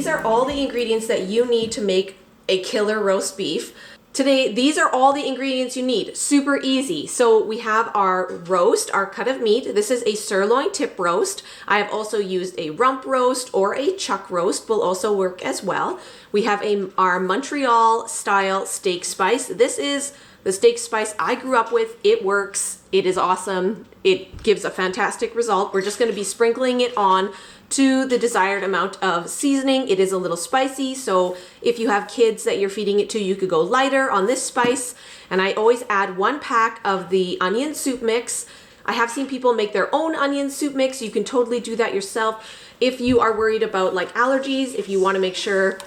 these are all the ingredients that you need to make a killer roast beef. Today, these are all the ingredients you need. Super easy. So we have our roast, our cut of meat. This is a sirloin tip roast. I have also used a rump roast or a chuck roast will also work as well. We have our Montreal style steak spice. This is the steak spice I grew up with. It works. It is awesome. It gives a fantastic result. We're just going to be sprinkling it on to the desired amount of seasoning. It is a little spicy, so if you have kids that you're feeding it to, you could go lighter on this spice. And I always add 1 pack of the onion soup mix. I have seen people make their own onion soup mix. You can totally do that yourself. If you are worried about like allergies, if you want to make sure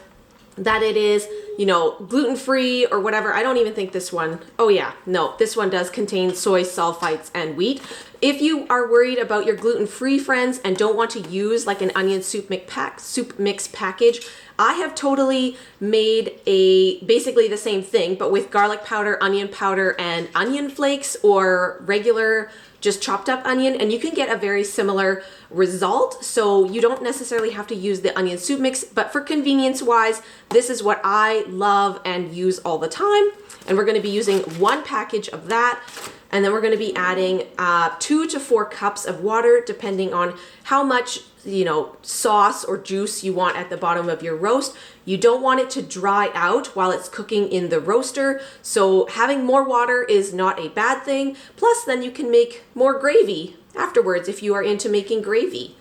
that it is, you know, gluten-free or whatever. I don't even think this one, oh yeah, no, this one does contain soy sulfites and wheat. If you are worried about your gluten-free friends and don't want to use like an onion soup mix package, I have totally made basically the same thing, but with garlic powder, onion powder, and onion flakes or regular just chopped up onion, and you can get a very similar result. So you don't necessarily have to use the onion soup mix, but for convenience wise, this is what I love and use all the time. And we're going to be using 1 package of that. And then we're going to be adding 2 to 4 cups of water, depending on how much, you know, sauce or juice you want at the bottom of your roast. You don't want it to dry out while it's cooking in the roaster. So having more water is not a bad thing. Plus, then you can make more gravy afterwards if you are into making gravy.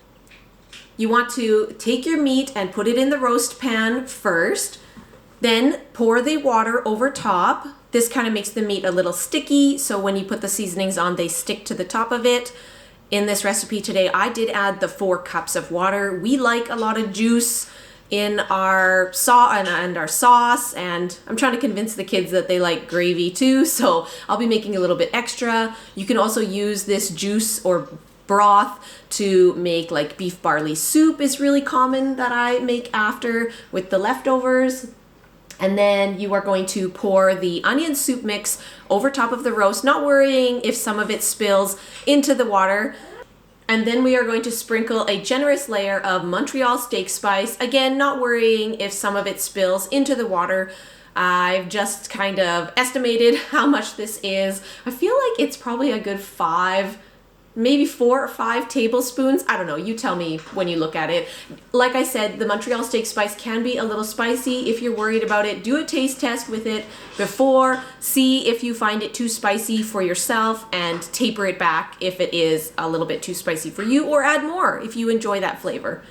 You want to take your meat and put it in the roast pan first. Then pour the water over top. This kind of makes the meat a little sticky, so when you put the seasonings on, they stick to the top of it. In this recipe today, I did add the 4 cups of water. We like a lot of juice in our sauce, and I'm trying to convince the kids that they like gravy too, so I'll be making a little bit extra. You can also use this juice or broth to make like beef barley soup is really common that I make after with the leftovers. And then you are going to pour the onion soup mix over top of the roast, not worrying if some of it spills into the water. And then we are going to sprinkle a generous layer of Montreal Steak Spice. Again, not worrying if some of it spills into the water. I've just kind of estimated how much this is. I feel like it's probably a good 5, maybe 4 or 5 tablespoons. I don't know, you tell me when you look at it. Like I said, the Montreal Steak Spice can be a little spicy. If you're worried about it, do a taste test with it before. See if you find it too spicy for yourself and taper it back if it is a little bit too spicy for you, or add more if you enjoy that flavor.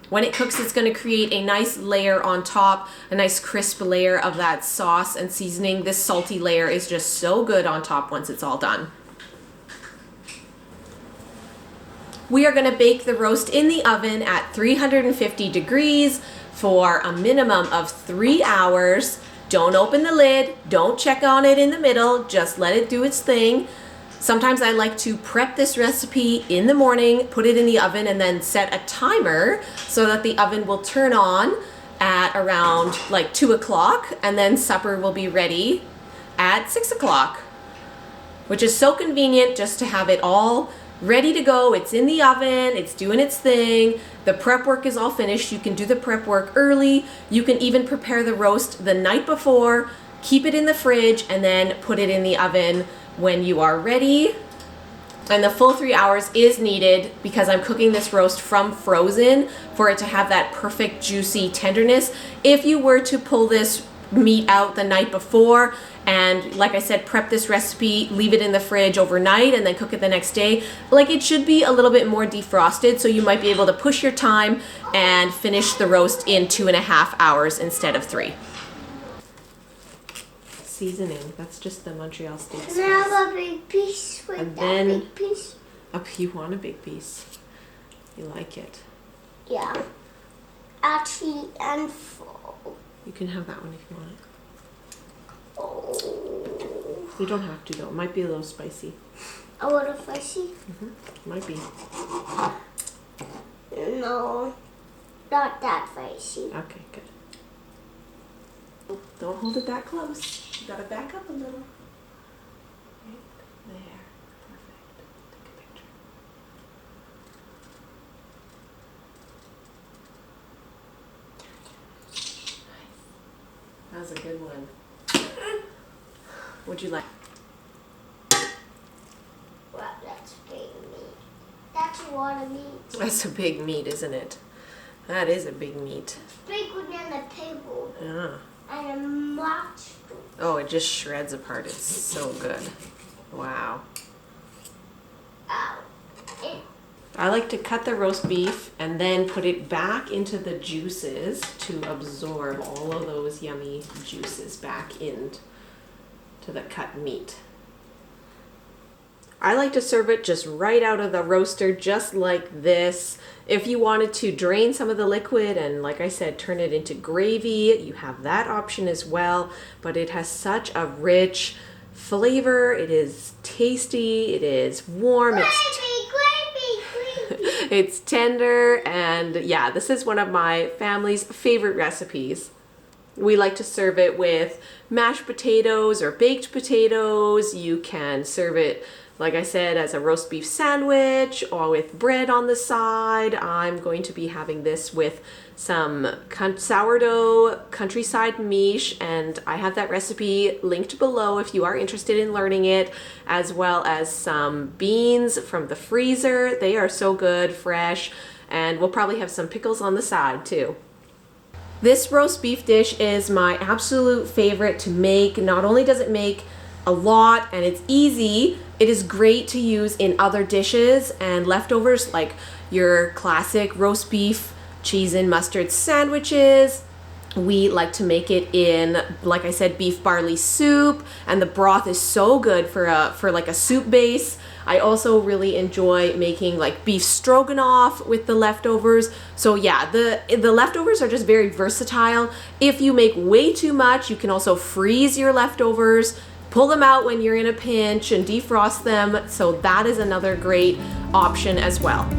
When it cooks, it's going to create a nice layer on top, a nice crisp layer of that sauce and seasoning. This salty layer is just so good on top once it's all done. We are going to bake the roast in the oven at 350 degrees for a minimum of 3 hours. Don't open the lid. Don't check on it in the middle. Just let it do its thing. Sometimes I like to prep this recipe in the morning, put it in the oven, and then set a timer so that the oven will turn on at around like 2 o'clock, and then supper will be ready at 6 o'clock, which is so convenient just to have it all ready to go. It's in the oven, it's doing its thing. The prep work is all finished. You can do the prep work early. You can even prepare the roast the night before, keep it in the fridge, and then put it in the oven when you are ready. And the full 3 hours is needed because I'm cooking this roast from frozen for it to have that perfect juicy tenderness. If you were to pull this meat out the night before and, like I said, prep this recipe, leave it in the fridge overnight, and then cook it the next day, like, it should be a little bit more defrosted, so you might be able to push your time and finish the roast in 2.5 hours instead of 3. Seasoning, that's just the Montreal Steak Spice. Can I have a big piece with and that then, big piece? You want a big piece. You like it. Yeah. Actually, and full. You can have that one if you want it. Oh. You don't have to though. It might be a little spicy. A little spicy? Might be. No, not that spicy. Okay, good. Don't hold it that close. You gotta back up a little. Right there. Perfect. Take a picture. was a good one. Would you like? Well, that's big meat. That's a lot of meat. That's a big meat, isn't it? That is a big meat. It's bigger than the table. Yeah. And a much. Oh, it just shreds apart. It's so good. Wow. Ow. I like to cut the roast beef and then put it back into the juices to absorb all of those yummy juices back into the cut meat. I like to serve it just right out of the roaster, just like this. If you wanted to drain some of the liquid and, like I said, turn it into gravy, you have that option as well. But it has such a rich flavor. It is tasty. It is warm. It's tender, and yeah, this is one of my family's favorite recipes. We like to serve it with mashed potatoes or baked potatoes. You can serve it, like I said, as a roast beef sandwich or with bread on the side. I'm going to be having this with some sourdough countryside miche, and I have that recipe linked below if you are interested in learning it, as well as some beans from the freezer. They are so good, fresh, and we'll probably have some pickles on the side too. This roast beef dish is my absolute favorite to make. Not only does it make a lot and it's easy, it is great to use in other dishes and leftovers, like your classic roast beef cheese and mustard sandwiches. We like to make it in, like I said, beef barley soup, and the broth is so good for like a soup base. I also really enjoy making like beef stroganoff with the leftovers. So yeah, the leftovers are just very versatile. If you make way too much, you can also freeze your leftovers, pull them out when you're in a pinch and defrost them. So that is another great option as well.